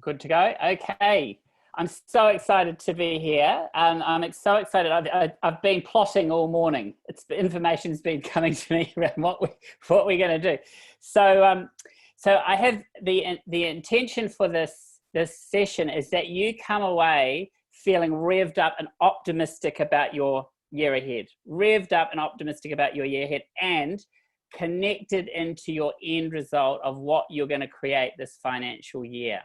Good to go. Okay. I'm so excited to be here. I'm so excited. I've been plotting all morning. The information's been coming to me around what we're going to do. So I have the intention for this session is that you come away feeling revved up and optimistic about your year ahead. Revved up and optimistic about your year ahead, and connected into your end result of what you're going to create this financial year.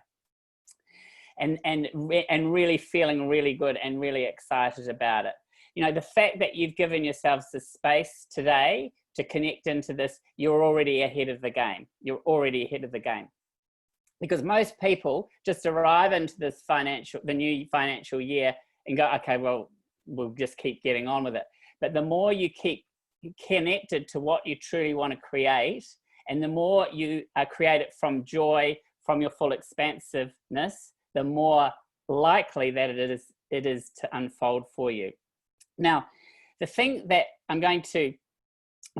And really feeling really good and really excited about it. You know, the fact that you've given yourselves the space today to connect into this, you're already ahead of the game. You're already ahead of the game. Because most people just arrive into this the new financial year and go, okay, well, we'll just keep getting on with it. But the more you keep connected to what you truly want to create, and the more you create it from joy, from your full expansiveness, the more likely that it is to unfold for you. Now, the thing that I've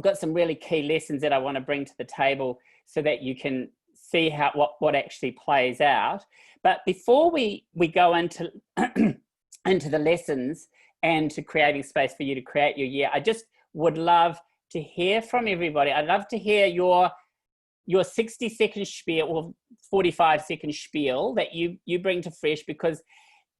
got some really key lessons that I want to bring to the table so that you can see what actually plays out. But before we go into into the lessons and to creating space for you to create your year, I just would love to hear from everybody. I'd love to hear your 60-second spiel or 45-second spiel that you bring to Fresh, because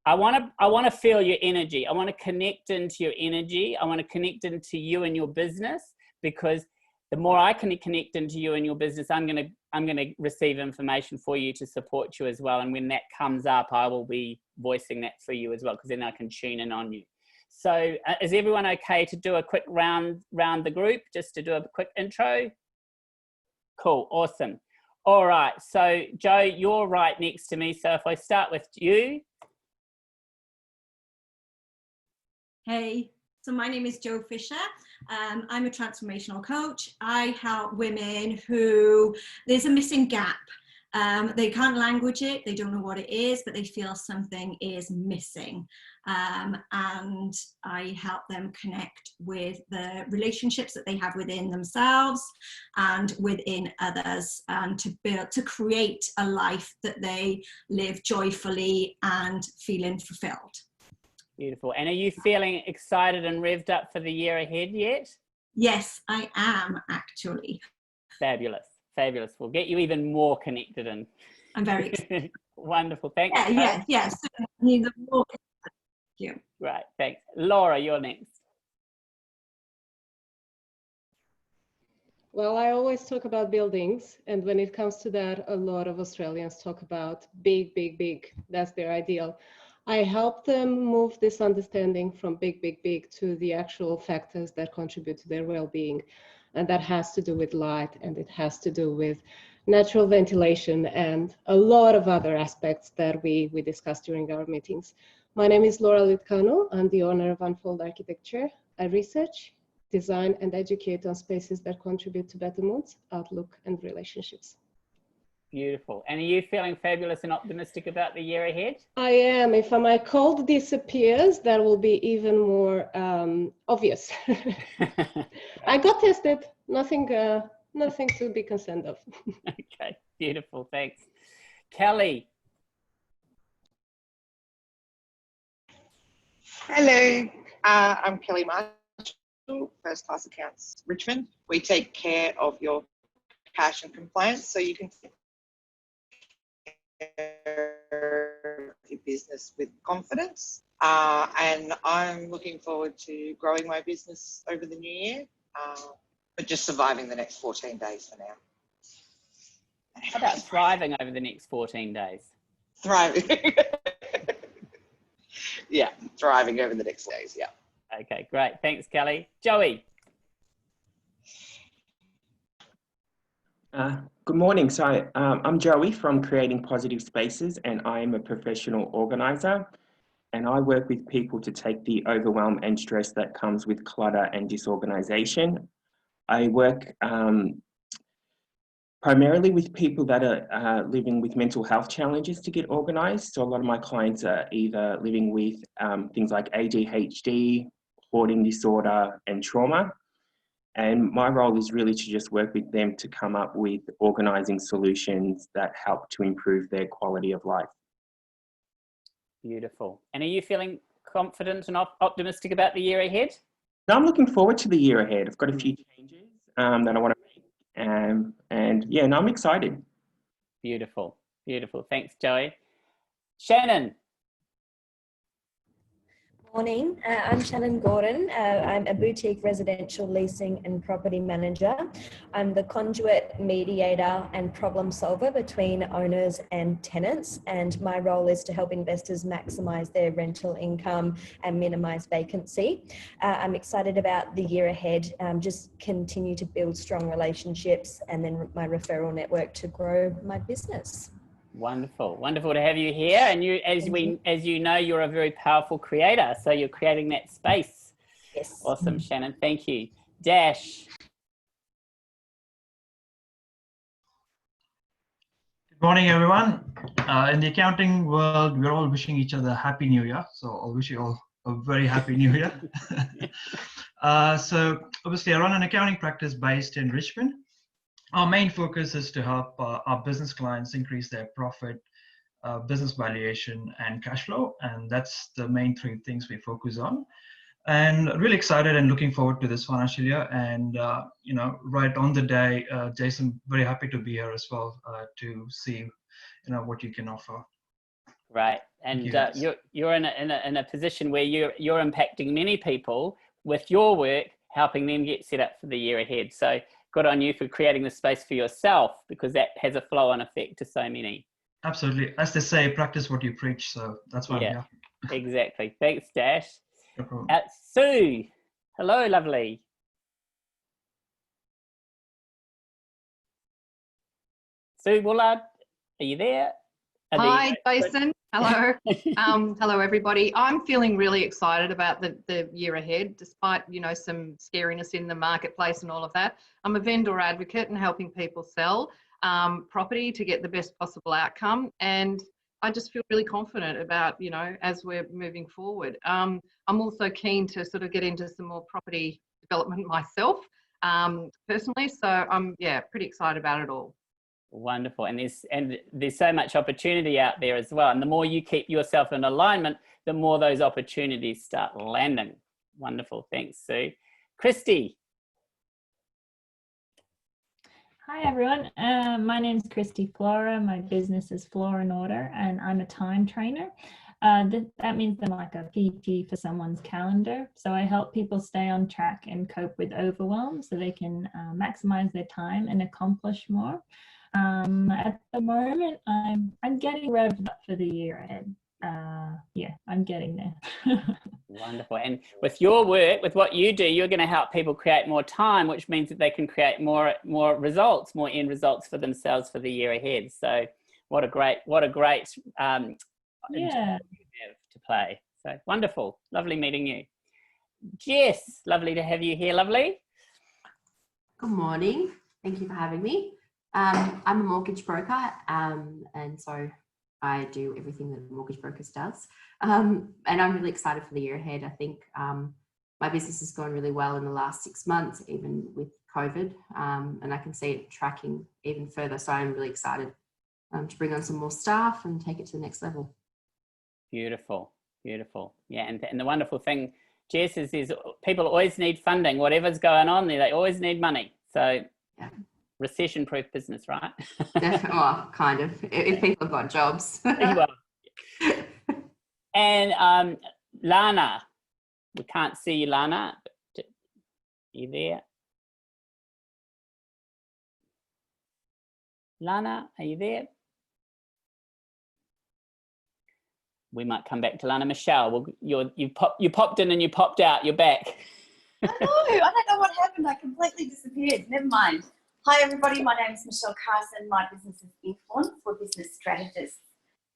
I want to feel your energy. I want to connect into your energy. I want to connect into you and your business, because the more I can connect into you and your business, I'm going to receive information for you to support you as well. And when that comes up, I will be voicing that for you as well, because then I can tune in on you. So is everyone okay to do a quick round the group, just to do a quick intro? Cool. Awesome. All right. So Joe, you're right next to me. So if I start with you. Hey, so my name is Jo Fisher. I'm a transformational coach. I help women who there's a missing gap. They can't language it. They don't know what it is, but they feel something is missing. And I help them connect with the relationships that they have within themselves and within others, and to create a life that they live joyfully and feeling fulfilled. Beautiful. And are you feeling excited and revved up for the year ahead yet? Yes, I am actually. Fabulous. Fabulous. We'll get you even more connected in. I'm very excited. Wonderful. Thanks. Yes. Thank you. Right. Thanks. Laura, you're next. Well, I always talk about buildings, and when it comes to that, a lot of Australians talk about big, big, big. That's their ideal. I help them move this understanding from big, big, big to the actual factors that contribute to their well-being. And that has to do with light, and it has to do with natural ventilation and a lot of other aspects that we discussed during our meetings. My name is Laura Litkanu. I'm the owner of Unfold Architecture. I research, design, and educate on spaces that contribute to better moods, outlook, and relationships. Beautiful. And are you feeling fabulous and optimistic about the year ahead? I am. If my cold disappears, that will be even more obvious. I got tested. Nothing to be concerned of. Okay, beautiful. Thanks. Kelly. Hello, I'm Kelly Marshall, First Class Accounts Richmond. We take care of your cash and compliance so you can take care of your business with confidence. And I'm looking forward to growing my business over the new year, but just surviving the next 14 days for now. How about thriving over the next 14 days? Thriving. Yeah, thriving over the next days, yeah. Okay, great. Thanks, Kelly. Joey. Good morning. So I'm Joey from Creating Positive Spaces, and I am a professional organizer. And I work with people to take the overwhelm and stress that comes with clutter and disorganization. I work primarily with people that are living with mental health challenges to get organized. So a lot of my clients are either living with things like ADHD, hoarding disorder, and trauma. And my role is really to just work with them to come up with organizing solutions that help to improve their quality of life. Beautiful. And are you feeling confident and optimistic about the year ahead? Now I'm looking forward to the year ahead. I've got a few changes that I want to make. And yeah, no, I'm excited. Beautiful. Beautiful. Thanks, Joey. Shannon. Morning, I'm Shannon Gordon. I'm a boutique residential leasing and property manager. I'm the conduit, mediator and problem solver between owners and tenants, and my role is to help investors maximise their rental income and minimise vacancy. I'm excited about the year ahead, just continue to build strong relationships and then my referral network to grow my business. Wonderful. Wonderful to have you here. And you, as you know, you're a very powerful creator. So you're creating that space. Yes. Awesome, Shannon. Thank you. Dash. Good morning, everyone. In the accounting world, we're all wishing each other a happy new year. So I'll wish you all a very happy new year. So obviously I run an accounting practice based in Richmond. Our main focus is to help our business clients increase their profit, business valuation, and cash flow. And that's the main three things we focus on. And really excited and looking forward to this financial year. And, you know, right on the day, Jason, very happy to be here as well to see, you know, what you can offer. Right. And you're in a position where you're impacting many people with your work, helping them get set up for the year ahead. So good on you for creating the space for yourself, because that has a flow-on effect to so many. Absolutely. As they say, practice what you preach. So that's why I'm here. Exactly. Thanks, Dash. No problem. Sue. Hello, lovely. Sue Woolard, are you there? Hi, Jason. Hello. Hello, everybody. I'm feeling really excited about the year ahead, despite, you know, some scariness in the marketplace and all of that. I'm a vendor advocate and helping people sell property to get the best possible outcome. And I just feel really confident about, you know, as we're moving forward. I'm also keen to sort of get into some more property development myself personally. So I'm, pretty excited about it all. Wonderful. And there's so much opportunity out there as well. And the more you keep yourself in alignment, the more those opportunities start landing. Wonderful. Thanks, Sue. Christy. Hi, everyone. My name is Christy Flora. My business is Flora and Order, and I'm a time trainer. That means I'm like a PT for someone's calendar. So I help people stay on track and cope with overwhelm so they can maximize their time and accomplish more. At the moment, I'm getting revved up for the year ahead. I'm getting there. Wonderful. And with your work, with what you do, you're going to help people create more time, which means that they can create more results, more end results for themselves for the year ahead. So what a great to play. So wonderful. Lovely meeting you. Jess, lovely to have you here. Lovely. Good morning. Thank you for having me. I'm a mortgage broker, and so I do everything that a mortgage broker does. And I'm really excited for the year ahead. I think my business has gone really well in the last 6 months, even with COVID, and I can see it tracking even further. So I'm really excited to bring on some more staff and take it to the next level. Beautiful, beautiful. Yeah, and the wonderful thing, Jess, is people always need funding. Whatever's going on there, they always need money. So yeah. Recession-proof business, right? Well, kind of, if people have got jobs. Well. And Lana, we can't see you, Lana. Are you there? Lana, are you there? We might come back to Lana. Michelle, you popped in and you popped out. You're back. I know. I don't know what happened. I completely disappeared. Never mind. Hi, everybody. My name is Michelle Carson. My business is Influence. We're business strategists.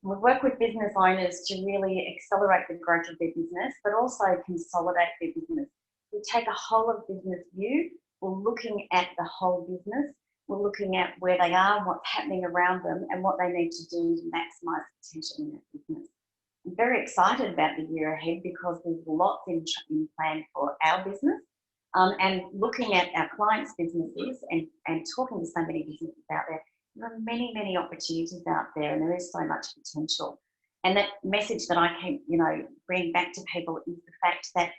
We work with business owners to really accelerate the growth of their business, but also consolidate their business. We take a whole of business view. We're looking at the whole business. We're looking at where they are, what's happening around them, and what they need to do to maximise potential in their business. I'm very excited about the year ahead because there's lots in plan for our business. And looking at our clients' businesses and talking to so many businesses out there, there are many, many opportunities out there, and there is so much potential. And that message that I keep, bringing back to people is the fact that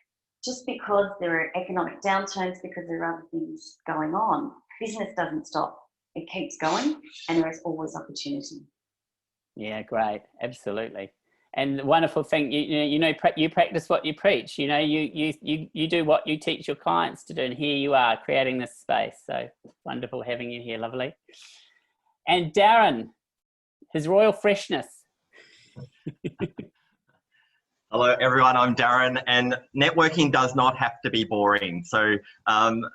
just because there are economic downturns, because there are other things going on, business doesn't stop. It keeps going, and there is always opportunity. Yeah, great. Absolutely. And the wonderful thing, you practice what you preach. You do what you teach your clients to do, and here you are creating this space. So wonderful having you here. Lovely. And Darren, his royal freshness. Hello everyone, I'm Darren, and networking does not have to be boring. So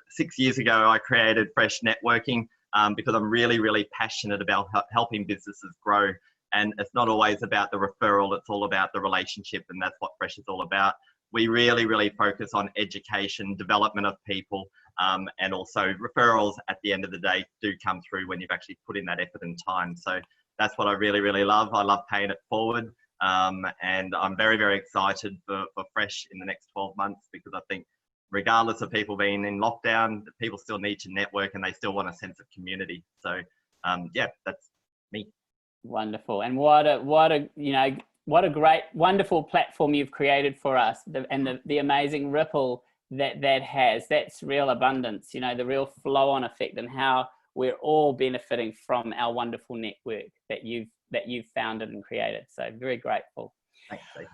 6 years ago I created Fresh Networking because I'm really, really passionate about helping businesses grow. And it's not always about the referral, it's all about the relationship, and that's what Fresh is all about. We really, really focus on education, development of people, and also referrals at the end of the day do come through when you've actually put in that effort and time. So that's what I really, really love. I love paying it forward. And I'm very, very excited for Fresh in the next 12 months, because I think regardless of people being in lockdown, people still need to network and they still want a sense of community. So yeah, that's me. Wonderful. And what a great, wonderful platform you've created for us, and the amazing ripple that has. That's real abundance, the real flow-on effect, and how we're all benefiting from our wonderful network that you've founded and created. So very grateful. Thanks, Jason.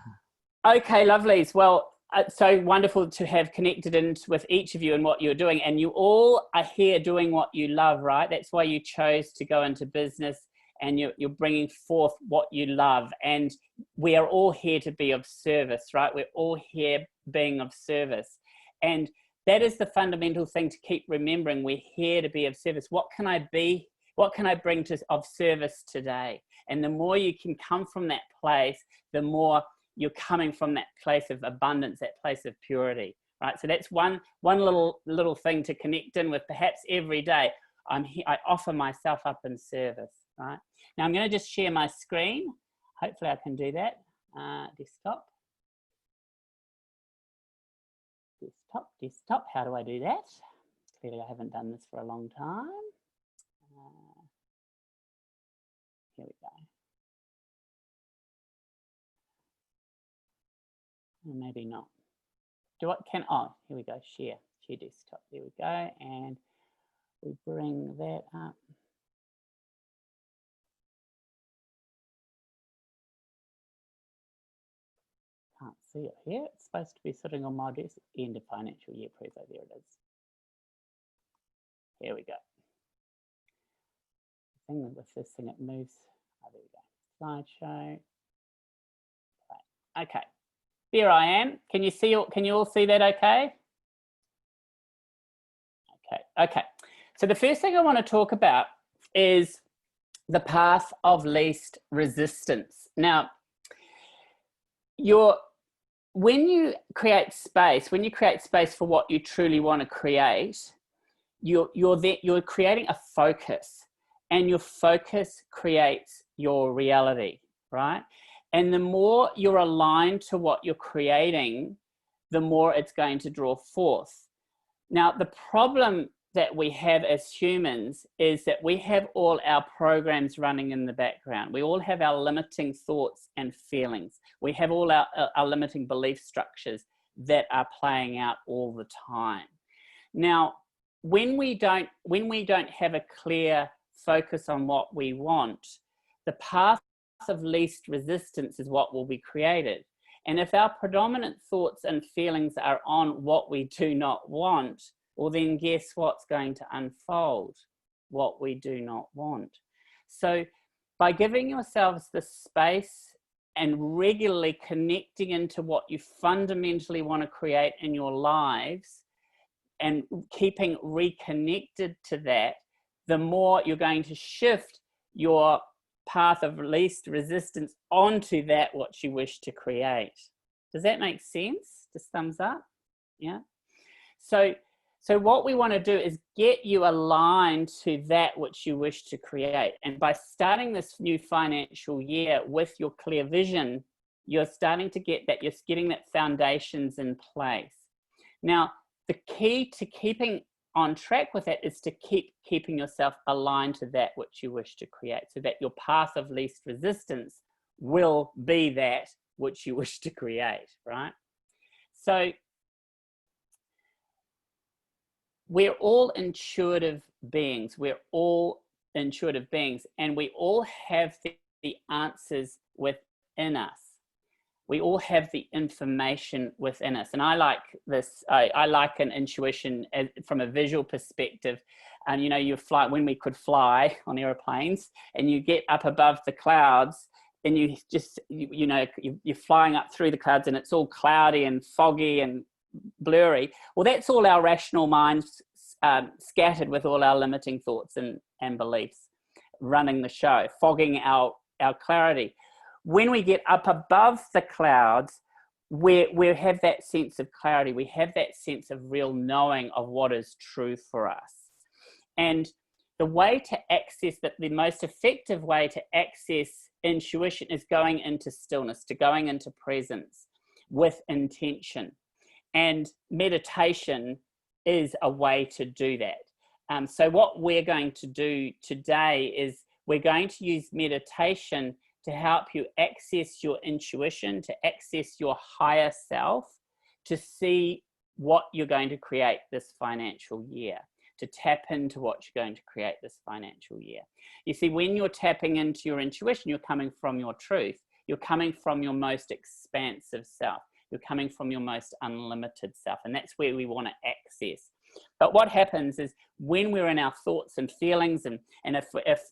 Okay, lovelies. Well, it's so wonderful to have connected in with each of you and what you're doing. And you all are here doing what you love, right? That's why you chose to go into business, and you're bringing forth what you love. And we are all here to be of service, right? We're all here being of service. And that is the fundamental thing to keep remembering. We're here to be of service. What can I bring of service today? And the more you can come from that place, the more you're coming from that place of abundance, that place of purity, right? So that's one little thing to connect in with, perhaps every day. I'm here, I offer myself up in service, right? Now I'm going to just share my screen. Hopefully I can do that. Desktop. How do I do that? Clearly I haven't done this for a long time. Here we go. Maybe not. Here we go, share desktop. There we go, and we bring that up. Can't see it here. It's supposed to be sitting on my desk. End of financial year preso. There it is. Here we go. The thing with this thing, it moves. Oh, there we go. Slideshow. Okay. There I am. Can you all see that okay? Okay. So the first thing I want to talk about is the path of least resistance. Now, when you create space for what you truly want to create, you're creating a focus, and your focus creates your reality, right? And the more you're aligned to what you're creating, the more it's going to draw forth. Now, the problem that we have as humans is that we have all our programs running in the background. We all have our limiting thoughts and feelings. We have all our limiting belief structures that are playing out all the time. Now, when we don't have a clear focus on what we want, the path of least resistance is what will be created. And if our predominant thoughts and feelings are on what we do not want, well, then guess what's going to unfold? What we do not want. So by giving yourselves the space and regularly connecting into what you fundamentally want to create in your lives, and keeping reconnected to that, the more you're going to shift your path of least resistance onto that what you wish to create. Does that make sense? Just thumbs up. Yeah. So what we want to do is get you aligned to that which you wish to create. And by starting this new financial year with your clear vision, you're starting to get that, you're getting that foundations in place. Now, the key to keeping on track with that is to keeping yourself aligned to that which you wish to create, so that your path of least resistance will be that which you wish to create, right? So we're all intuitive beings. We're all intuitive beings, and we all have the answers within us. We all have the information within us. And I like this, I like an intuition from a visual perspective. And, you know, you fly, when we could fly on airplanes, and you get up above the clouds, and you just, you know, you're flying up through the clouds, and it's all cloudy and foggy and blurry. Well, that's all our rational minds scattered with all our limiting thoughts and beliefs running the show, fogging our clarity. When we get up above the clouds, we have that sense of clarity. We have that sense of real knowing of what is true for us. And the way to access that, the most effective way to access intuition is going into stillness, to going into presence with intention. And meditation is a way to do that. So what we're going to do today is we're going to use meditation to help you access your intuition, to access your higher self, to see what you're going to create this financial year, to tap into what you're going to create this financial year. You see, when you're tapping into your intuition, you're coming from your truth. You're coming from your most expansive self. You're coming from your most unlimited self. And that's where we want to access. But what happens is when we're in our thoughts and feelings, and if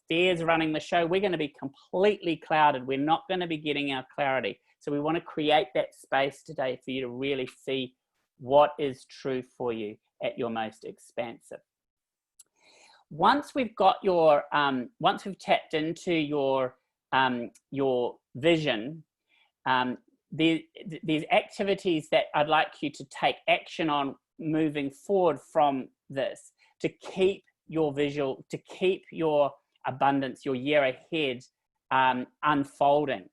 fear's running the show, we're going to be completely clouded. We're not going to be getting our clarity. So we want to create that space today for you to really see what is true for you at your most expansive. Once we've got your, once we've tapped into your vision, there's activities that I'd like you to take action on moving forward from this, to keep your visual, to keep your abundance, your year ahead unfolding.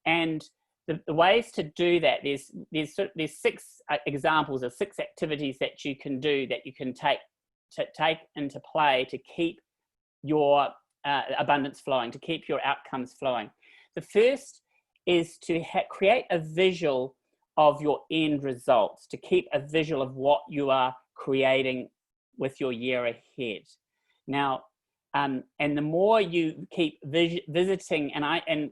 And the ways to do that, there's 6 examples of 6 activities that you can do, that you can take into play to keep your abundance flowing, to keep your outcomes flowing. The first is to create a visual of your end results, to keep a visual of what you are creating with your year ahead. Now, and the more you keep visiting, and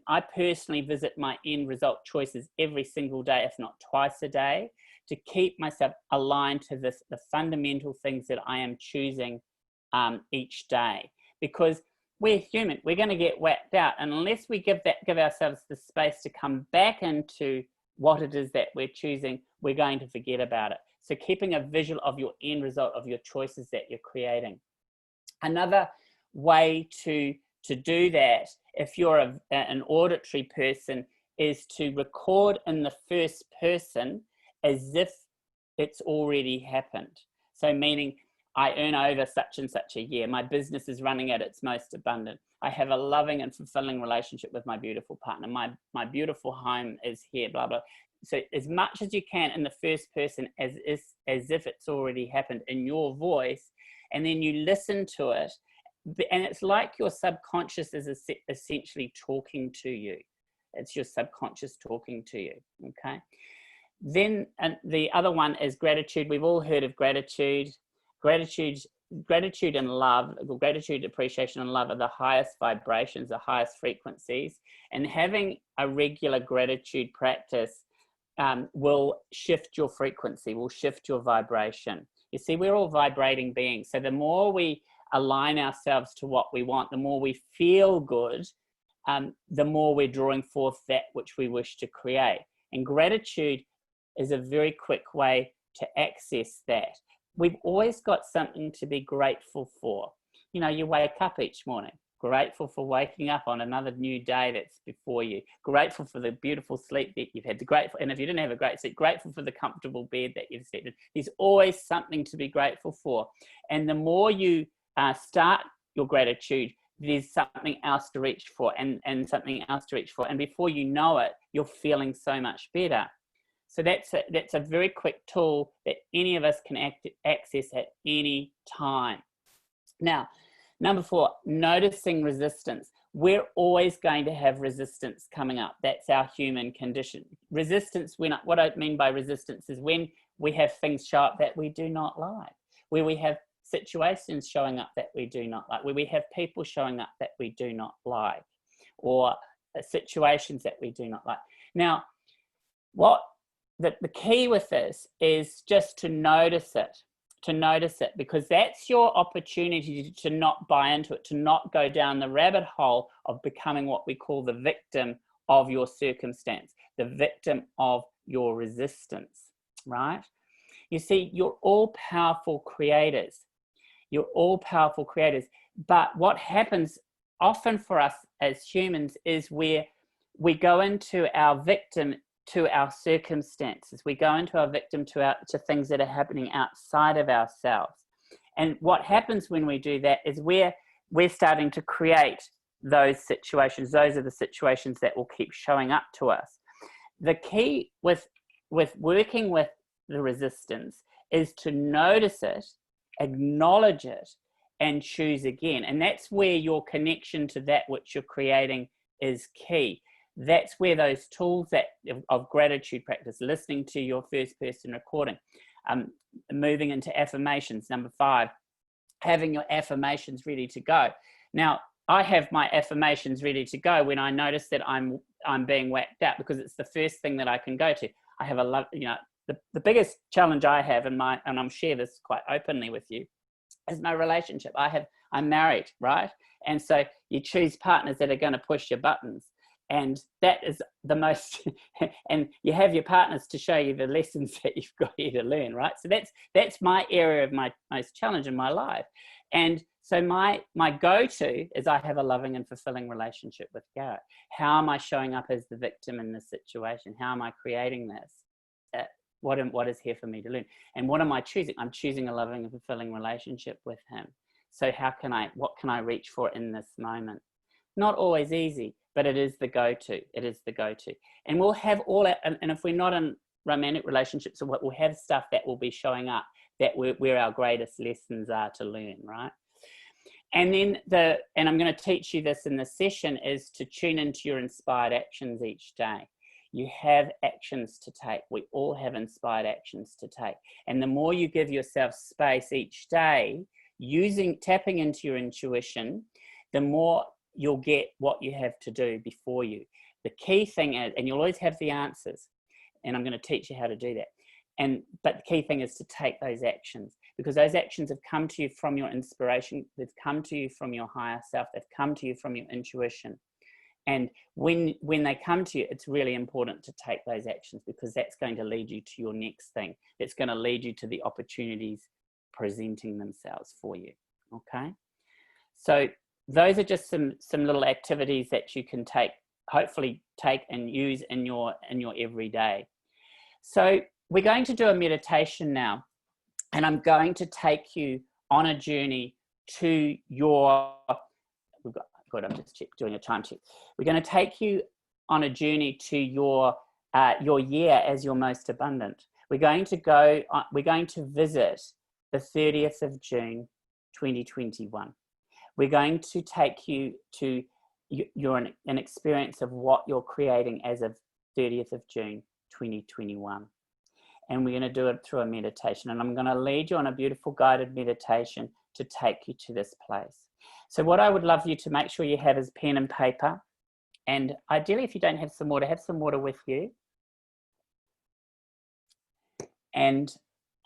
I personally visit my end result choices every single day, if not twice a day, to keep myself aligned to the fundamental things that I am choosing each day. Because we're human, we're going to get whacked out, and unless we give ourselves the space to come back into what it is that we're choosing, we're going to forget about it. So keeping a visual of your end result of your choices that you're creating. Another way to do that, if you're an auditory person, is to record in the first person as if it's already happened. So meaning, I earn over such and such a year. My business is running at its most abundant. I have a loving and fulfilling relationship with my beautiful partner. My beautiful home is here, blah, blah. So as much as you can in the first person, as if it's already happened in your voice, and then you listen to it. And it's like your subconscious is essentially talking to you. It's your subconscious talking to you, okay? Then the other one is gratitude. We've all heard of gratitude. Gratitude and love, gratitude, appreciation and love are the highest vibrations, the highest frequencies. And having a regular gratitude practice will shift your frequency, will shift your vibration. You see, we're all vibrating beings. So the more we align ourselves to what we want, the more we feel good, the more we're drawing forth that which we wish to create. And gratitude is a very quick way to access that. We've always got something to be grateful for. You know, you wake up each morning, grateful for waking up on another new day that's before you, grateful for the beautiful sleep that you've had, and if you didn't have a great sleep, grateful for the comfortable bed that you've slept in. There's always something to be grateful for. And the more you start your gratitude, there's something else to reach for, and something else to reach for. And before you know it, you're feeling so much better. So that's a very quick tool that any of us can access at any time. Now, number 4, noticing resistance. we're always going to have resistance coming up. That's our human condition. Resistance, what I mean by resistance is when we have things show up that we do not like, where we have situations showing up that we do not like, where we have people showing up that we do not like, or situations that we do not like. Now, what the key with this is just to notice it, because that's your opportunity to not buy into it, to not go down the rabbit hole of becoming what we call the victim of your circumstance, the victim of your resistance, right? You see, you're all powerful creators. You're all powerful creators. But what happens often for us as humans is where we go into our victim to our circumstances. We go into our victim to things that are happening outside of ourselves. And what happens when we do that is we're starting to create those situations. Those are the situations that will keep showing up to us. The key with working with the resistance is to notice it, acknowledge it, and choose again. And that's where your connection to that which you're creating is key. That's where those tools of gratitude practice, listening to your first person recording, moving into affirmations, number 5, having your affirmations ready to go. Now, I have my affirmations ready to go when I notice that I'm being whacked out, because it's the first thing that I can go to. I have the biggest challenge I have and I'm share this quite openly with you, is my relationship. I'm married, right? And so you choose partners that are going to push your buttons. And that is the most, and you have your partners to show you the lessons that you've got here to learn, right? So that's my area of my most challenge in my life. And so my go-to is I have a loving and fulfilling relationship with Garrett. How am I showing up as the victim in this situation? How am I creating this? What is here for me to learn? And what am I choosing? I'm choosing a loving and fulfilling relationship with him. So what can I reach for in this moment? Not always easy, but it is the go-to. It is the go-to. And we'll have all that, and if we're not in romantic relationships, we'll have stuff that will be showing up that where our greatest lessons are to learn, right? And then and I'm going to teach you this in this session, is to tune into your inspired actions each day. You have actions to take. We all have inspired actions to take. And the more you give yourself space each day, tapping into your intuition, the more you'll get what you have to do before you. The key thing is, and you'll always have the answers, and I'm going to teach you how to do that. But the key thing is to take those actions, because those actions have come to you from your inspiration. They've come to you from your higher self. They've come to you from your intuition. And when they come to you, it's really important to take those actions, because that's going to lead you to your next thing. It's going to lead you to the opportunities presenting themselves for you. Okay. So those are just some little activities that you can hopefully take and use in your everyday. So we're going to do a meditation now, and I'm going to take you on a journey to your, I'm just doing a time check. We're going to take you on a journey to your year as your most abundant. We're going to visit the 30th of June, 2021. We're going to take you to an experience of what you're creating as of 30th of June, 2021. And we're going to do it through a meditation. And I'm going to lead you on a beautiful guided meditation to take you to this place. So what I would love you to make sure you have is pen and paper. And ideally, if you don't have some water with you. And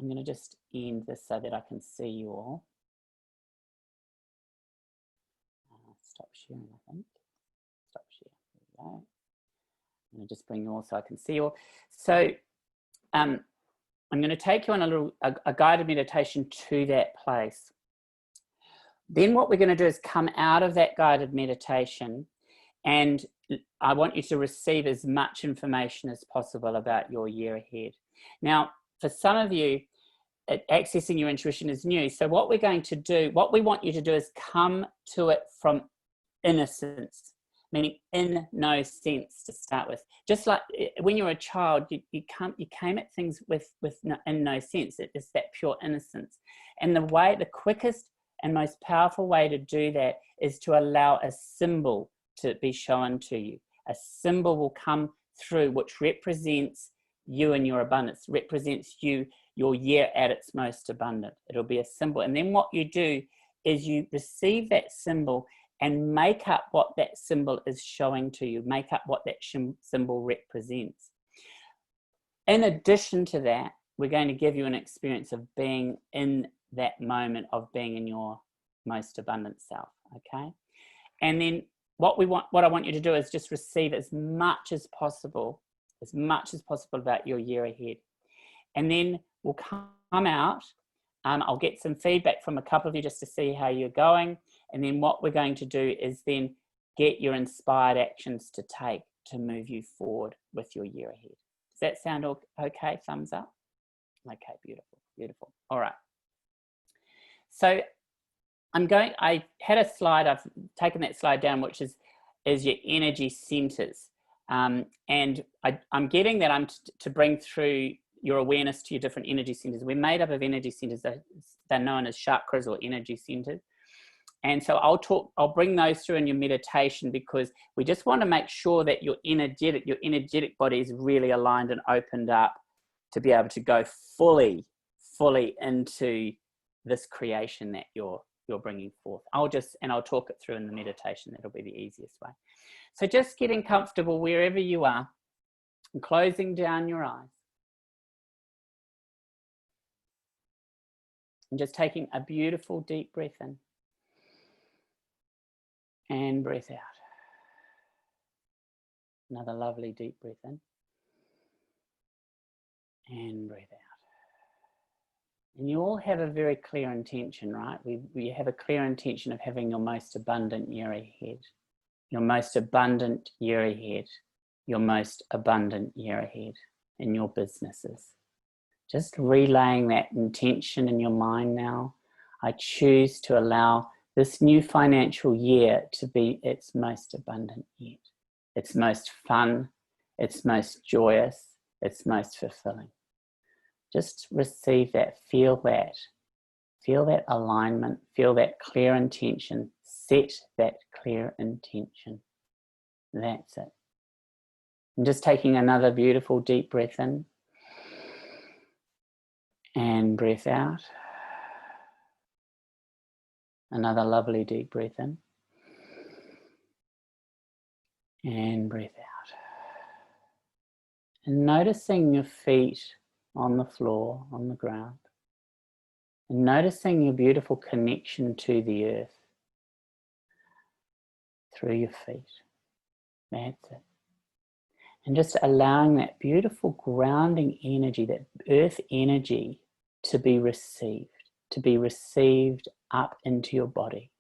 I'm going to just end this so that I can see you all. Stop sharing, I think. Stop sharing. There we go. I'm going to just bring you all so I can see you all. So I'm going to take you on a guided meditation to that place. Then what we're going to do is come out of that guided meditation, and I want you to receive as much information as possible about your year ahead. Now, for some of you, accessing your intuition is new. So what we want you to do is come to it from innocence, meaning in no sense to start with. Just like when you're a child, you came at things in no sense. It's that pure innocence. And the quickest and most powerful way to do that is to allow a symbol to be shown to you. A symbol will come through which represents you and your abundance, represents you, your year at its most abundant. It'll be a symbol. And then what you do is you receive that symbol and make up what that symbol is showing to you, make up what that symbol represents. In addition to that, we're going to give you an experience of being in that moment of being in your most abundant self, okay? And then what I want you to do is just receive as much as possible about your year ahead. And then we'll come out, I'll get some feedback from a couple of you just to see how you're going. And then what we're going to do is then get your inspired actions to take to move you forward with your year ahead. Does that sound okay? Thumbs up? Okay, beautiful, beautiful. All right. So I had a slide, I've taken that slide down, which is your energy centers. And I'm getting that I'm to bring through your awareness to your different energy centers. We're made up of energy centers. They're known as chakras or energy centers. And so I'll bring those through in your meditation, because we just want to make sure that your energetic body is really aligned and opened up to be able to go fully into this creation that you're bringing forth. I'll talk it through in the meditation. That'll be the easiest way. So just getting comfortable wherever you are and closing down your eyes. And just taking a beautiful deep breath in. And breath out. Another lovely deep breath in. And breath out. And you all have a very clear intention, right? We have a clear intention of having your most abundant year ahead. Your most abundant year ahead. Your most abundant year ahead in your businesses. Just relaying that intention in your mind now. I choose to allow this new financial year to be its most abundant yet. Its most fun, its most joyous, its most fulfilling. Just receive that, feel that alignment, feel that clear intention, set that clear intention. That's it. And just taking another beautiful deep breath in and breath out. Another lovely deep breath in and breath out. And noticing your feet on the floor, on the ground. And noticing your beautiful connection to the earth through your feet. That's it. And just allowing that beautiful grounding energy, that earth energy, to be received up into your body.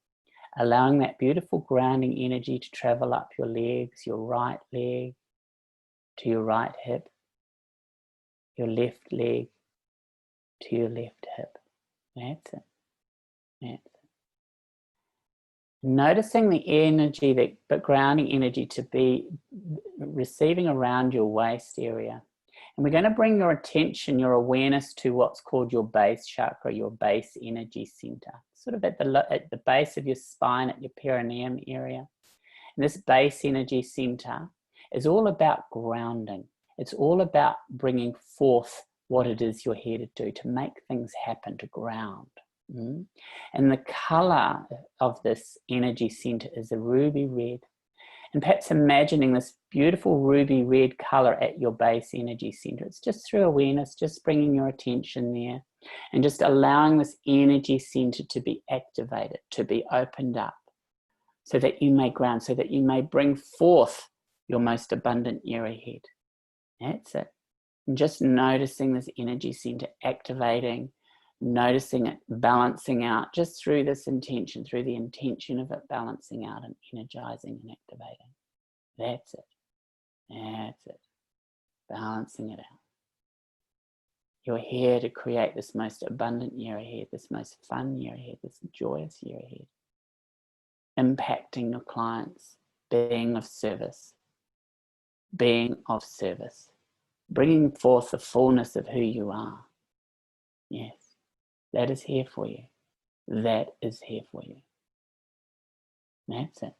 Allowing that beautiful grounding energy to travel up your legs, your right leg to your right hip, your left leg to your left hip. That's it. That's it. Noticing the energy, but grounding energy to be receiving around your waist area. And we're going to bring your attention, your awareness to what's called your base chakra, your base energy center, sort of at the base of your spine, at your perineum area. And this base energy center is all about grounding. It's all about bringing forth what it is you're here to do, to make things happen, to ground. And the color of this energy center is a ruby red. And perhaps imagining this beautiful ruby red color at your base energy center. It's just through awareness, just bringing your attention there and just allowing this energy center to be activated, to be opened up, so that you may ground, so that you may bring forth your most abundant year ahead. That's it. And just noticing this energy center activating, noticing it balancing out just through this intention, through the intention of it balancing out and energizing and activating. That's it. That's it. Balancing it out. You're here to create this most abundant year ahead, this most fun year ahead, this joyous year ahead. Impacting your clients, being of service, bringing forth the fullness of who you are. Yes. That is here for you. That is here for you. That's it.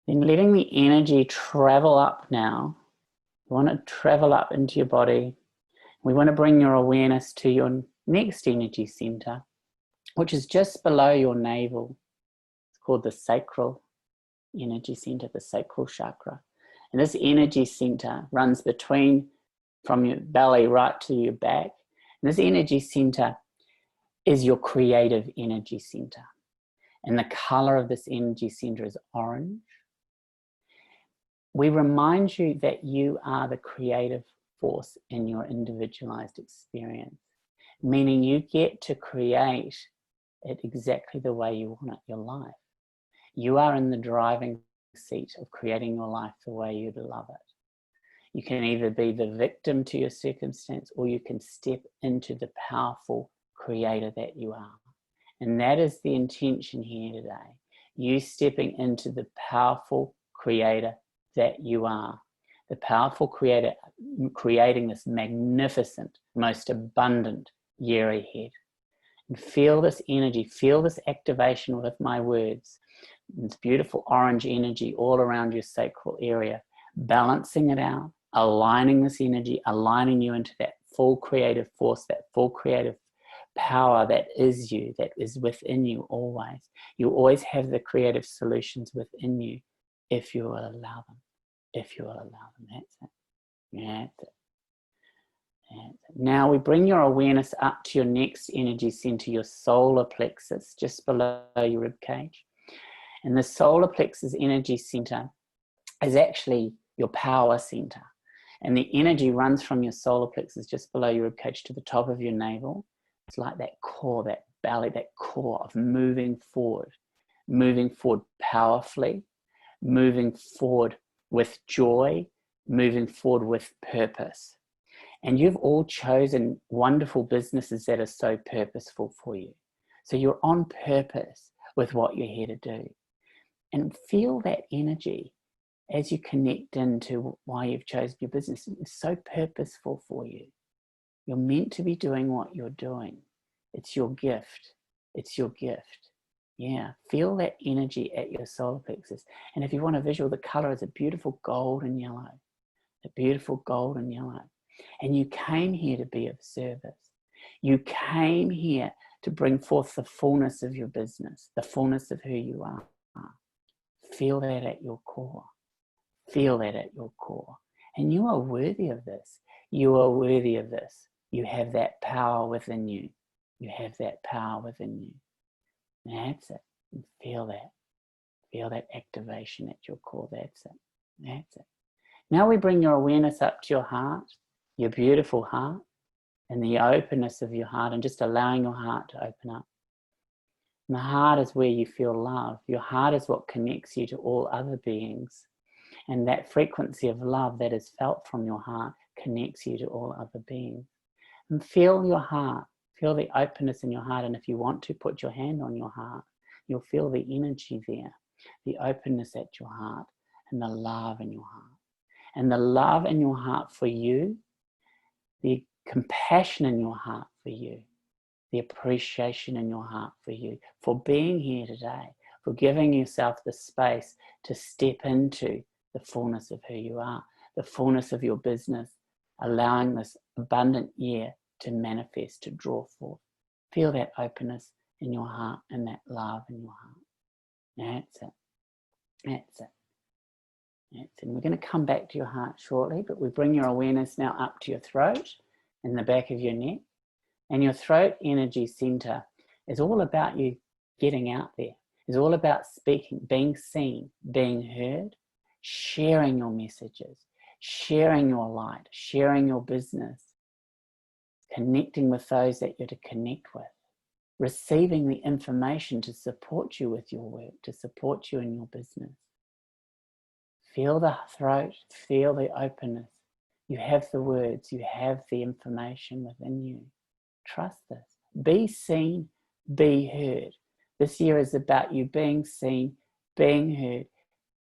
Then letting the energy travel up now. You want to travel up into your body. We want to bring your awareness to your next energy center, which is just below your navel. It's called the sacral energy center, the sacral chakra. And this energy center runs from your belly right to your back. And this energy center is your creative energy center. And the color of this energy center is orange. We remind you that you are the creative force in your individualized experience, meaning you get to create it exactly the way you want it, your life. You are in the driving seat of creating your life the way you'd love it. You can either be the victim to your circumstance, or you can step into the powerful creator that you are. And that is the intention here today. You stepping into the powerful creator that you are. The powerful creator creating this magnificent, most abundant year ahead. And feel this energy, feel this activation with my words. This beautiful orange energy all around your sacral area, balancing it out, aligning this energy, aligning you into that full creative force, that full creative power that is you, that is within you always. You always have the creative solutions within you if you will allow them. If you will allow them. That's it. That's it. That's it. Now we bring your awareness up to your next energy center, your solar plexus, just below your rib cage. And the solar plexus energy center is actually your power center. And the energy runs from your solar plexus just below your rib cage to the top of your navel. It's like that core, that belly, that core of moving forward powerfully, moving forward with joy, moving forward with purpose. And you've all chosen wonderful businesses that are so purposeful for you. So you're on purpose with what you're here to do. And feel that energy as you connect into why you've chosen your business. It's so purposeful for you. You're meant to be doing what you're doing. It's your gift. It's your gift. Yeah, feel that energy at your solar plexus. And if you want a visual, the color is a beautiful golden yellow. A beautiful golden yellow. And you came here to be of service. You came here to bring forth the fullness of your business, the fullness of who you are. Feel that at your core. Feel that at your core. And you are worthy of this. You are worthy of this. You have that power within you. You have that power within you. That's it. And feel that. Feel that activation at your core. That's it. That's it. Now we bring your awareness up to your heart, your beautiful heart, and the openness of your heart, and just allowing your heart to open up. And the heart is where you feel love. Your heart is what connects you to all other beings. And that frequency of love that is felt from your heart connects you to all other beings. And feel your heart. Feel the openness in your heart. And if you want to, put your hand on your heart. You'll feel the energy there, the openness at your heart, and the love in your heart. And the love in your heart for you, the compassion in your heart for you, the appreciation in your heart for you, for being here today, for giving yourself the space to step into the fullness of who you are, the fullness of your business, allowing this abundant year to manifest, to draw forth. Feel that openness in your heart and that love in your heart. That's it. That's it. That's it. And we're going to come back to your heart shortly, but we bring your awareness now up to your throat and the back of your neck. And your throat energy center is all about you getting out there. It's all about speaking, being seen, being heard, sharing your messages, sharing your light, sharing your business, connecting with those that you're to connect with, receiving the information to support you with your work, to support you in your business. Feel the throat, feel the openness. You have the words, you have the information within you. Trust this. Be seen, be heard. This year is about you being seen, being heard,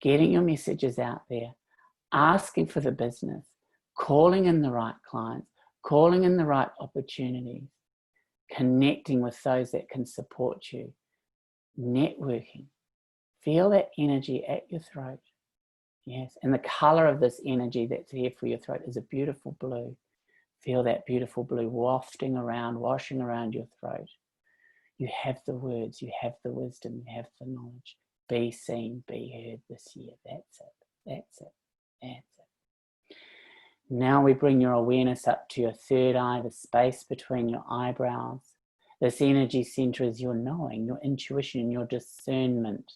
getting your messages out there, asking for the business, calling in the right clients, calling in the right opportunities, connecting with those that can support you, networking, Feel that energy at your throat. Yes, and the color of this energy that's here for your throat is a beautiful blue. Feel that beautiful blue wafting around, washing around your throat. You have the words, you have the wisdom, you have the knowledge. Be seen, be heard this year. That's it, that's it, that's it. Now we bring your awareness up to your third eye, the space between your eyebrows. This energy center is your knowing, your intuition, your discernment.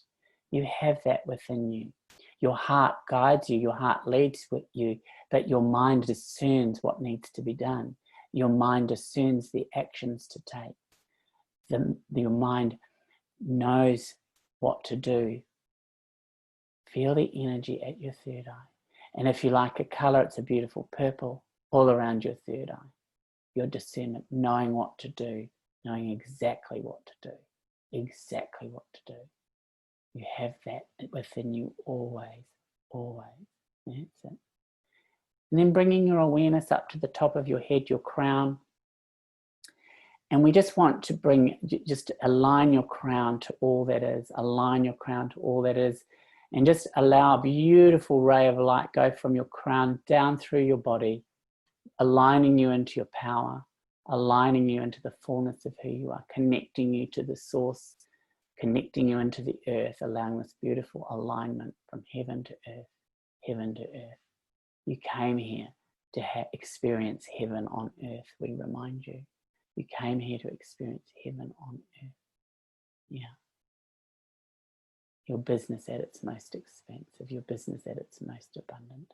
You have that within you. Your heart guides you, your heart leads with you, but your mind discerns what needs to be done. Your mind discerns the actions to take. Your mind knows what to do. Feel the energy at your third eye. And if you like a color, it's a beautiful purple all around your third eye. Your discernment, knowing what to do, knowing exactly what to do, exactly what to do. You have that within you always, always. That's it. And then bringing your awareness up to the top of your head, your crown. And we just want to just align your crown to all that is. Align your crown to all that is. And just allow a beautiful ray of light go from your crown down through your body, aligning you into your power, aligning you into the fullness of who you are, connecting you to the source, connecting you into the earth, allowing this beautiful alignment from heaven to earth, heaven to earth. You came here to experience heaven on earth, we remind you. You came here to experience heaven on earth. Yeah. Your business at its most expensive, your business at its most abundant.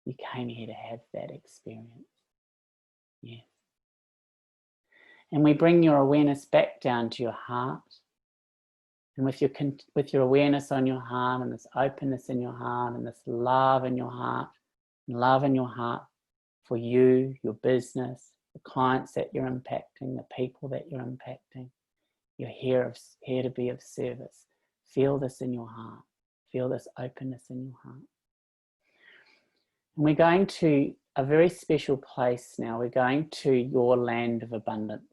You came here to have that experience. Yes. And we bring your awareness back down to your heart. And with your awareness on your heart and this openness in your heart and this love in your heart, and love in your heart for you, your business, the clients that you're impacting, the people that you're impacting, you're here to be of service. Feel this in your heart. Feel this openness in your heart. And we're going to a very special place now. We're going to your land of abundance.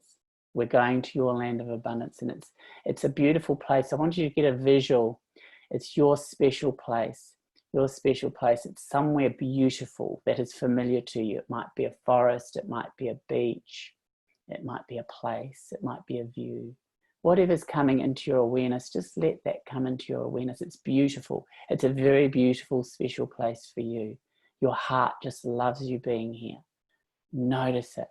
We're going to your land of abundance, and it's a beautiful place. I want you to get a visual. It's your special place. Your special place. It's somewhere beautiful that is familiar to you. It might be a forest. It might be a beach. It might be a place. It might be a view. Whatever's coming into your awareness, just let that come into your awareness. It's beautiful. It's a very beautiful, special place for you. Your heart just loves you being here. Notice it.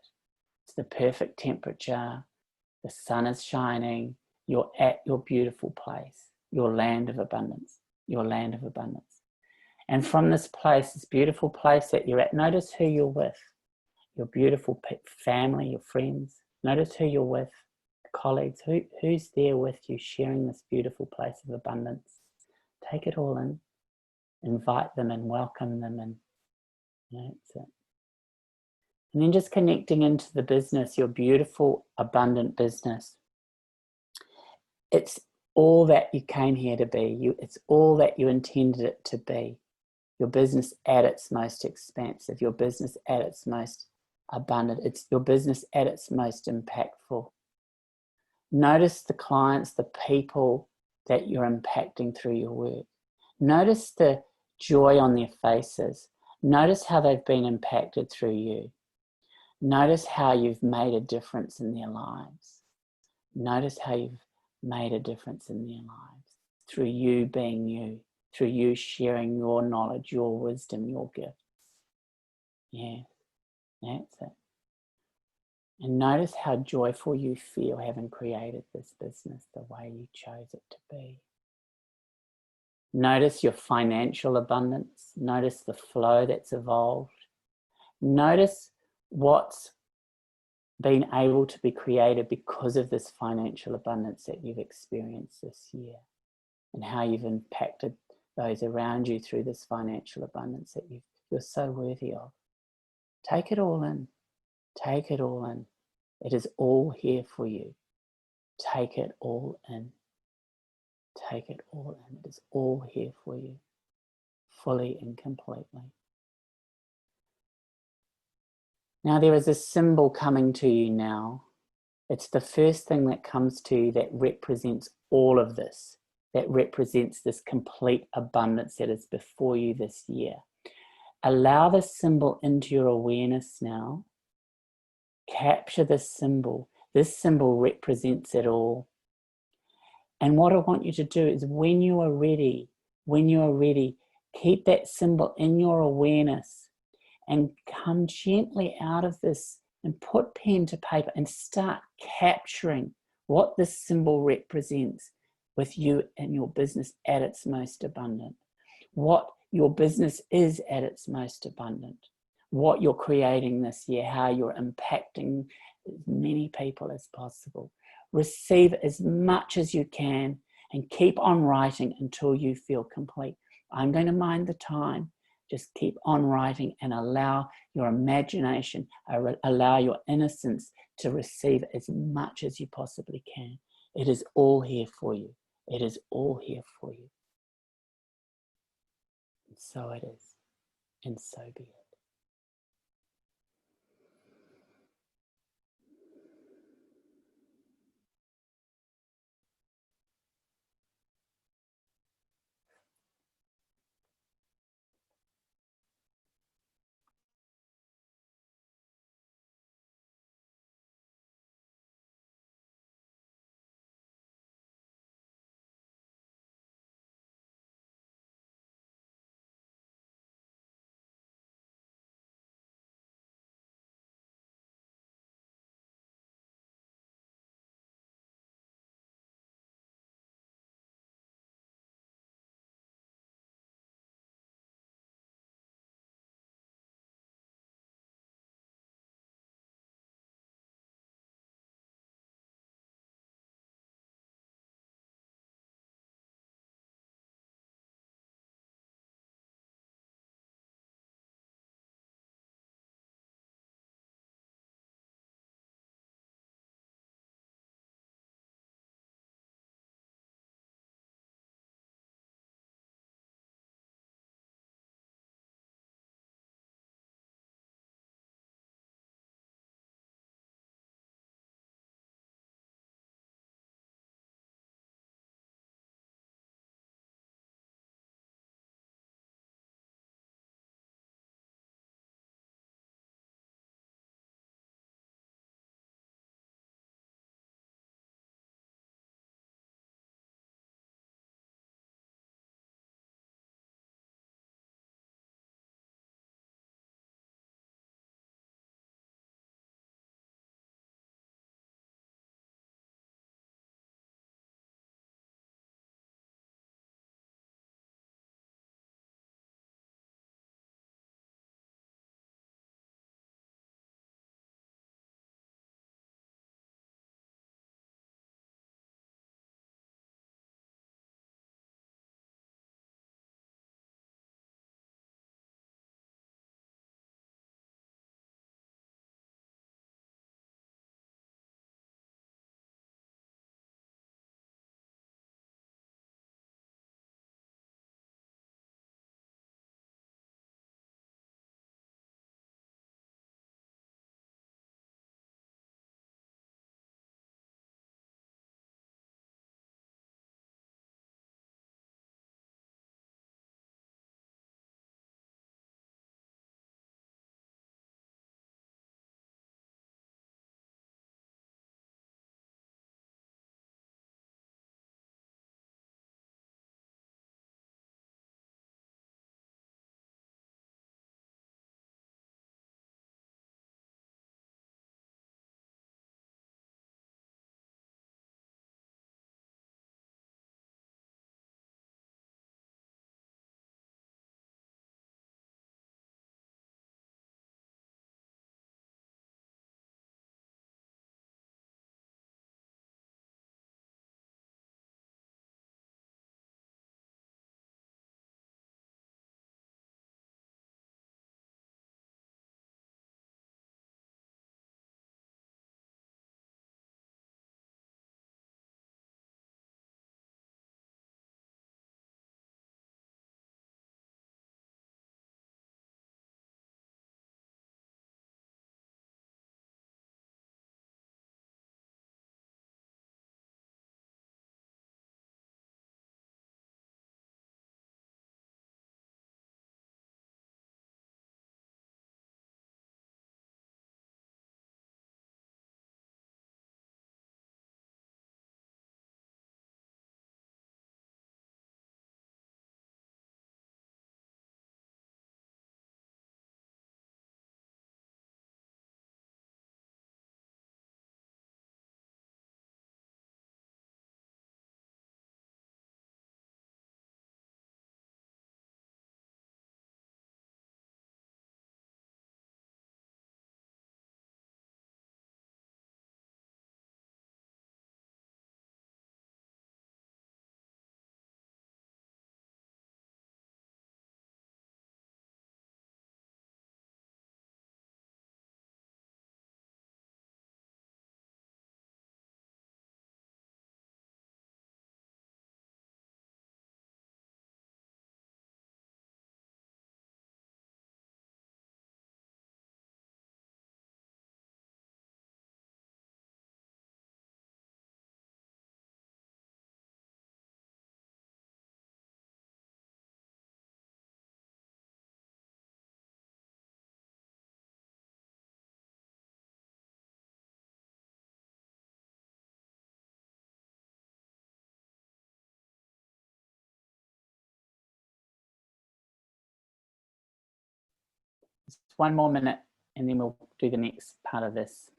It's the perfect temperature. The sun is shining. You're at your beautiful place, your land of abundance, your land of abundance. And from this place, this beautiful place that you're at, notice who you're with, your beautiful family, your friends. Notice who you're with, colleagues, who's there with you sharing this beautiful place of abundance. Take it all in, invite them and welcome them, and that's it. And then just connecting into the business, your beautiful, abundant business. It's all that you came here to be. It's all that you intended it to be. Your business at its most expansive, your business at its most abundant. It's your business at its most impactful. Notice the clients, the people that you're impacting through your work. Notice the joy on their faces. Notice how they've been impacted through you. Notice how you've made a difference in their lives. Notice how you've made a difference in their lives through you being you, through you sharing your knowledge, your wisdom, your gifts. Yeah, that's it. And notice how joyful you feel having created this business the way you chose it to be. Notice your financial abundance. Notice the flow that's evolved. Notice what's been able to be created because of this financial abundance that you've experienced this year, and how you've impacted those around you through this financial abundance that you're so worthy of. Take it all in. Take it all in. It is all here for you. Take it all in. Take it all in. It is all here for you, fully and completely. Now there is a symbol coming to you now. It's the first thing that comes to you that represents all of this. that represents this complete abundance that is before you this year. Allow this symbol into your awareness now. Capture this symbol. This symbol represents it all. And what I want you to do is when you are ready, keep that symbol in your awareness and come gently out of this and put pen to paper and start capturing what this symbol represents with you and your business at its most abundant. What your business is at its most abundant. What you're creating this year, how you're impacting as many people as possible. Receive as much as you can and keep on writing until you feel complete. I'm going to mind the time. Just keep on writing and allow your imagination, allow your innocence to receive as much as you possibly can. It is all here for you. It is all here for you. And so it is, and so be it. Just one more minute and then we'll do the next part of this.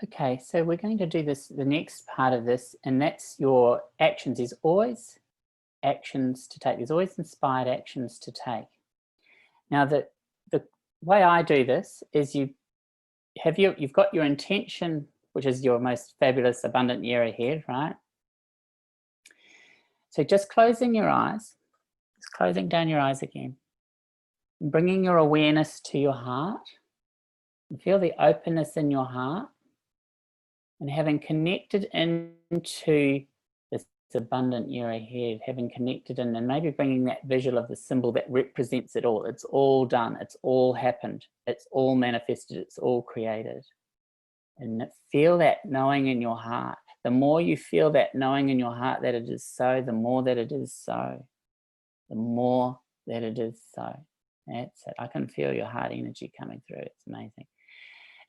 Okay, so we're going to do this, the next part of this, and that's your actions. There's always actions to take. There's always inspired actions to take. Now, the way I do this is you've got your intention, which is your most fabulous, abundant year ahead, right? So just closing your eyes, just closing down your eyes again, and bringing your awareness to your heart, and feel the openness in your heart. And having connected into this abundant year ahead, having connected in, and maybe bringing that visual of the symbol that represents it all. It's all done. It's all happened. It's all manifested. It's all created. And feel that knowing in your heart. The more you feel that knowing in your heart that it is so, the more that it is so. The more that it is so. That's it. I can feel your heart energy coming through. It's amazing.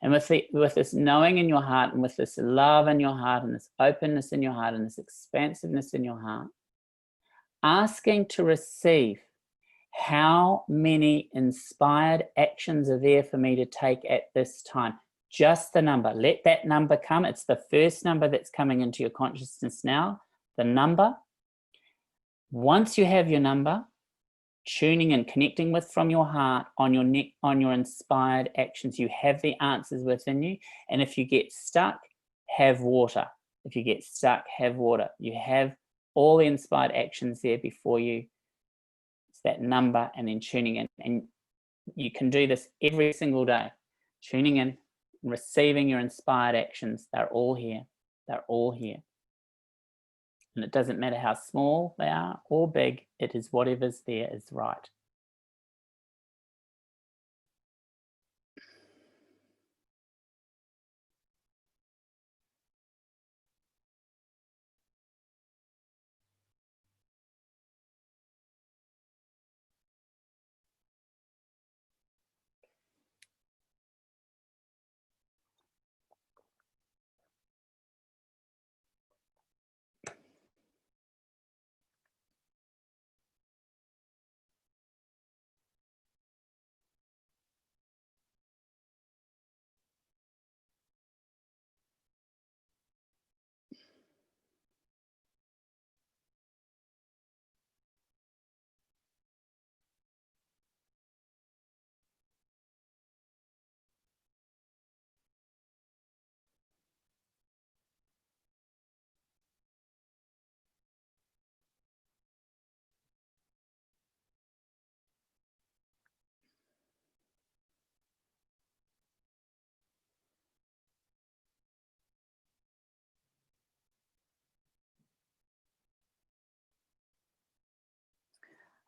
And with this knowing in your heart, and with this love in your heart, and this openness in your heart, and this expansiveness in your heart, asking to receive how many inspired actions are there for me to take at this time. Just the number. Let that number come. It's the first number that's coming into your consciousness now. The number. Once you have your number, tuning and connecting with from your heart on your inspired actions. You have the answers within you. And if you get stuck, have water. If you get stuck, have water. You have all the inspired actions there before you. It's that number, and then tuning in. And you can do this every single day. Tuning in, receiving your inspired actions. They're all here. They're all here. And it doesn't matter how small they are or big, it is whatever's there is right.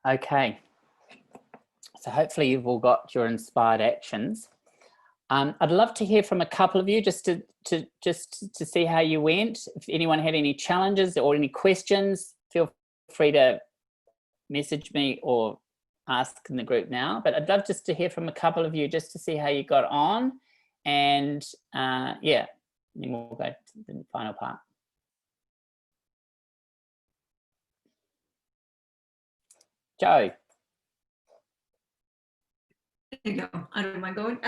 Okay, so hopefully you've all got your inspired actions. I'd love to hear from a couple of you just to see how you went. If anyone had any challenges or any questions, feel free to message me or ask in the group now, but I'd love just to hear from a couple of you just to see how you got on. And yeah, then we'll go to the final part. Joe. There you go. I don't mind going.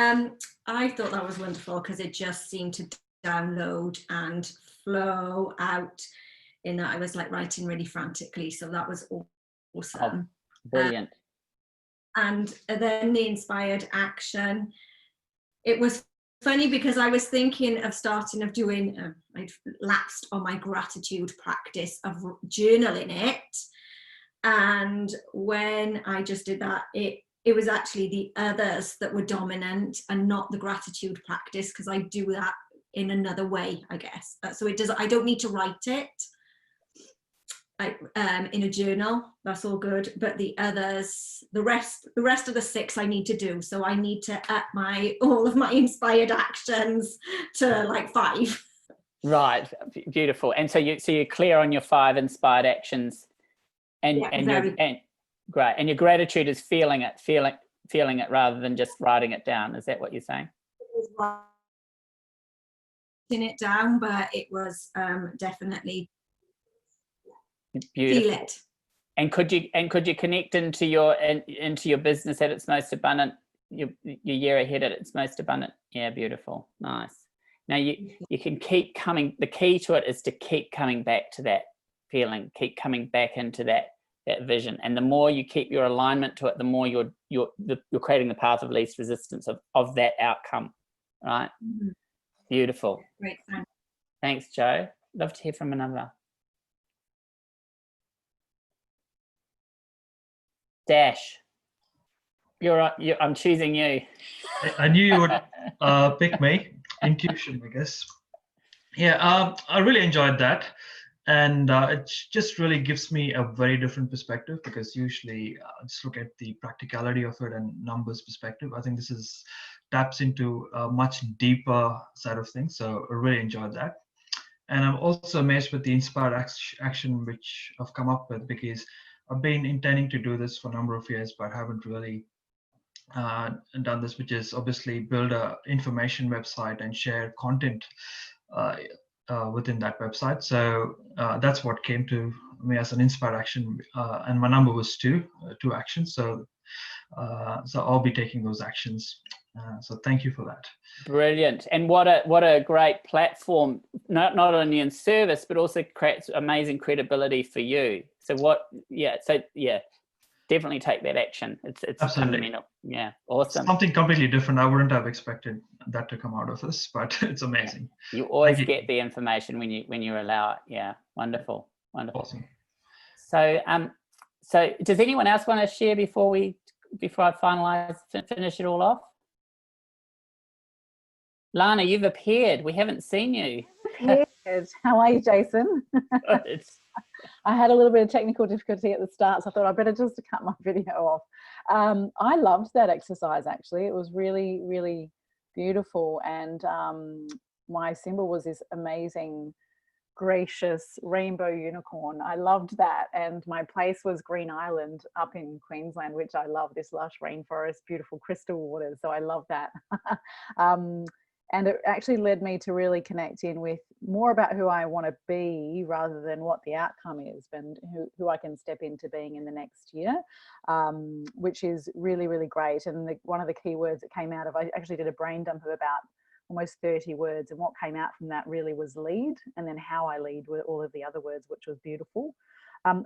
I thought that was wonderful because it just seemed to download and flow out in that I was like writing really frantically. So that was awesome. Oh, brilliant. And then the inspired action. It was funny because I was thinking of doing, I'd lapsed on my gratitude practice of journaling it. And when I just did that, it was actually the others that were dominant and not the gratitude practice, because I do that in another way, I guess. So I don't need to write it in a journal. That's all good. But the others, the rest of the 6 I need to do. So I need to up all of my inspired actions to like 5. Right, beautiful. And so you're clear on your 5 inspired actions, and great. And your gratitude is feeling it rather than just writing it down. Is that what you're saying? It was writing it down, but it was definitely beautiful. Feel it. And could you connect into your business at its most abundant, your year ahead at its most abundant? Yeah, beautiful, nice. Now you can keep coming. The key to it is to keep coming back to that feeling, keep coming back into that vision, and the more you keep your alignment to it, the more you're creating the path of least resistance of that outcome, right? Mm-hmm. Beautiful. Great. Thanks, Joe. Love to hear from another. Dash. I'm choosing you. I knew you would pick me. Intuition, I guess. Yeah, I really enjoyed that. And it just really gives me a very different perspective, because usually I just look at the practicality of it and numbers perspective. I think this taps into a much deeper side of things. So I really enjoyed that. And I'm also amazed with the inspired action which I've come up with, because I've been intending to do this for a number of years, but haven't really done this, which is obviously build a information website and share content within that website. So that's what came to me as an inspired action, and my number was 2 actions. So I'll be taking those actions. So thank you for that. Brilliant. And what a great platform, not only in service, but also creates amazing credibility for you. So definitely take that action. It's Absolutely fundamental. Yeah, awesome. Something completely different. I wouldn't have expected that to come out of this, but it's amazing. You always get the information when you allow it. Yeah, wonderful. Awesome. So so does anyone else want to share before I finalize, finish it all off? Lana, you've appeared. We haven't seen you. How are you, Jason? I had a little bit of technical difficulty at the start, so I thought I'd better just cut my video off. I loved that exercise, actually. It was really, really beautiful. And my symbol was this amazing, gracious rainbow unicorn. I loved that. And my place was Green Island up in Queensland, which I love, this lush rainforest, beautiful crystal waters. So I love that. And it actually led me to really connect in with more about who I want to be rather than what the outcome is, and who I can step into being in the next year, which is really, really great. And one of the key words that came out of, I actually did a brain dump of about almost 30 words, and what came out from that really was lead, and then how I lead with all of the other words, which was beautiful. I'm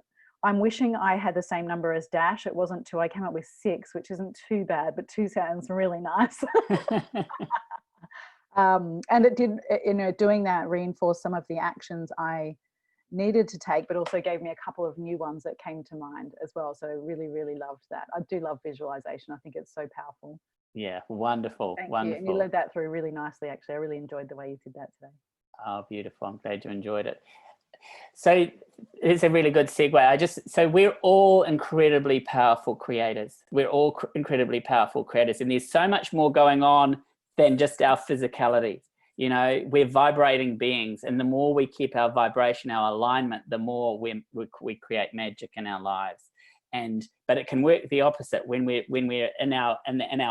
wishing I had the same number as Dash. It wasn't 2, I came up with 6, which isn't too bad, but 2 sounds really nice. And it did, doing that reinforced some of the actions I needed to take, but also gave me a couple of new ones that came to mind as well. So really, really loved that. I do love visualization. I think it's so powerful. Yeah, wonderful. Thank wonderful. You. And you led that through really nicely, actually. I really enjoyed the way you did that today. Oh, beautiful. I'm glad you enjoyed it. So it's a really good segue. So we're all incredibly powerful creators. We're all incredibly powerful creators. And there's so much more going on than just our physicality. We're vibrating beings, and the more we keep our vibration, our alignment, the more we create magic in our lives. but it can work the opposite when we're in our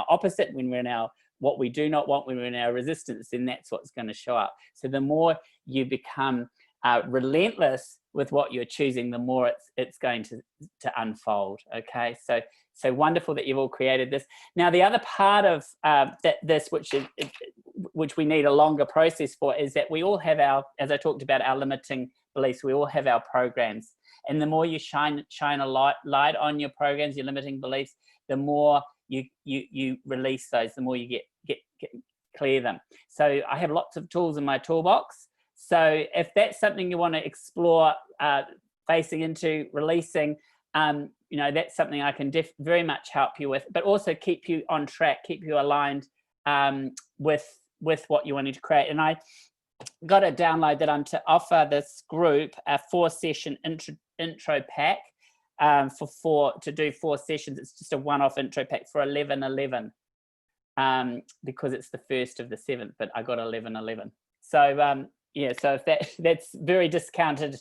opposite, when we're in our what we do not want, when we're in our resistance, then that's what's going to show up. So the more you become relentless with what you're choosing, the more it's going to unfold. Okay, so wonderful that you've all created this. Now the other part of which we need a longer process for, is that we all have our, as I talked about, our limiting beliefs. We all have our programs, and the more you shine a light on your programs, your limiting beliefs, the more you release those, the more you get clear them. So I have lots of tools in my toolbox. So if that's something you want to explore, facing into releasing, that's something I can very much help you with, but also keep you on track, keep you aligned with what you wanted to create. And I got a download that I'm to offer this group a 4-session intro pack to do 4 sessions. It's just a one-off intro pack for 11/11 because it's the 1st of the 7th, but I got 11/11. So so if that's very discounted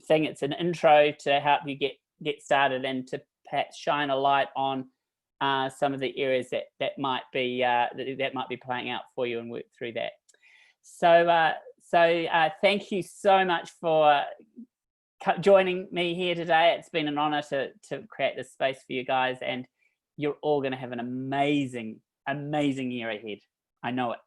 thing. It's an intro to help you get started and to perhaps shine a light on some of the areas that might be playing out for you, and work through that. So thank you so much for joining me here today. It's been an honor to create this space for you guys, and you're all going to have an amazing year ahead. I know it.